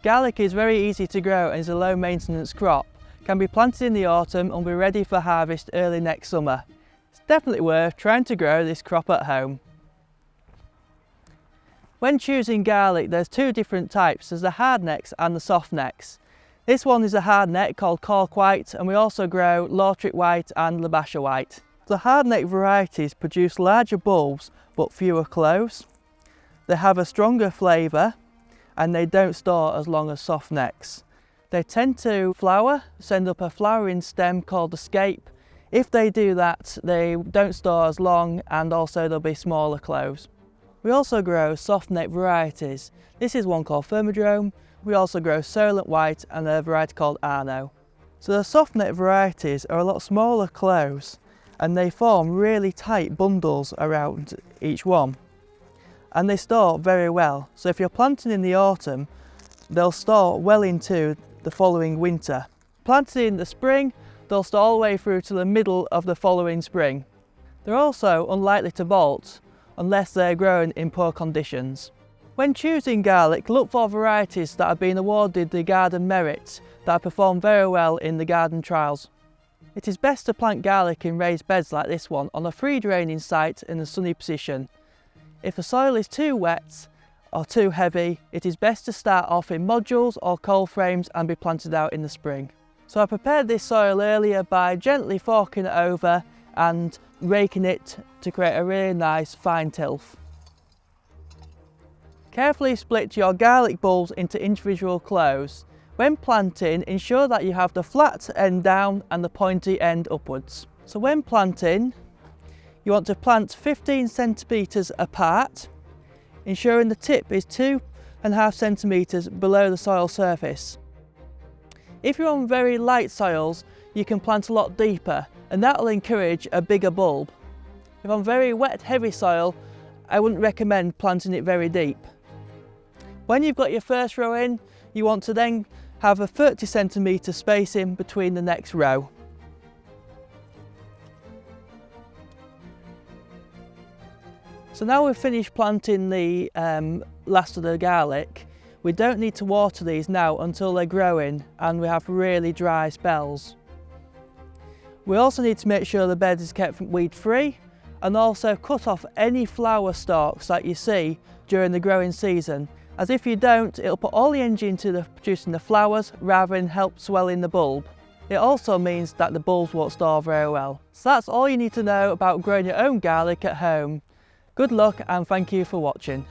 Garlic is very easy to grow and is a low maintenance crop. Can be planted in the autumn and be ready for harvest early next summer. It's definitely worth trying to grow this crop at home. When choosing garlic, there's two different types. There's the hard necks and the soft necks. This one is a hard neck called cork white, and we also grow Lautric white and Labasha white. The hard neck varieties produce larger bulbs but fewer cloves. They have a stronger flavour and they don't store as long as soft necks. They tend to flower, send up a flowering stem called a scape. If they do that, they don't store as long and also there'll be smaller cloves. We also grow soft neck varieties. This is one called Thermodrome. We also grow Solent white and a variety called Arno. So the soft neck varieties are a lot smaller cloves and they form really tight bundles around each one. And they store very well. So if you're planting in the autumn, they'll store well into the following winter. Planted in the spring, they'll store all the way through to the middle of the following spring. They're also unlikely to bolt unless they're grown in poor conditions. When choosing garlic, look for varieties that have been awarded the Garden Merit, that have performed very well in the garden trials. It is best to plant garlic in raised beds like this one on a free draining site in a sunny position. If the soil is too wet or too heavy, it is best to start off in modules or cold frames and be planted out in the spring. So I prepared this soil earlier by gently forking it over and raking it to create a really nice fine tilth. Carefully split your garlic bulbs into individual cloves. When planting, ensure that you have the flat end down and the pointy end upwards. So when planting, you want to plant 15 centimetres apart, ensuring the tip is 2.5 centimetres below the soil surface. If you're on very light soils, you can plant a lot deeper and that will encourage a bigger bulb. If on very wet, heavy soil, I wouldn't recommend planting it very deep. When you've got your first row in, you want to then have a 30 centimetre spacing between the next row. So now we've finished planting the last of the garlic, we don't need to water these now until they're growing and we have really dry spells. We also need to make sure the bed is kept weed free and also cut off any flower stalks that you see during the growing season, as if you don't, it'll put all the energy into producing the flowers rather than help swelling the bulb. It also means that the bulbs won't store very well. So that's all you need to know about growing your own garlic at home. Good luck and thank you for watching.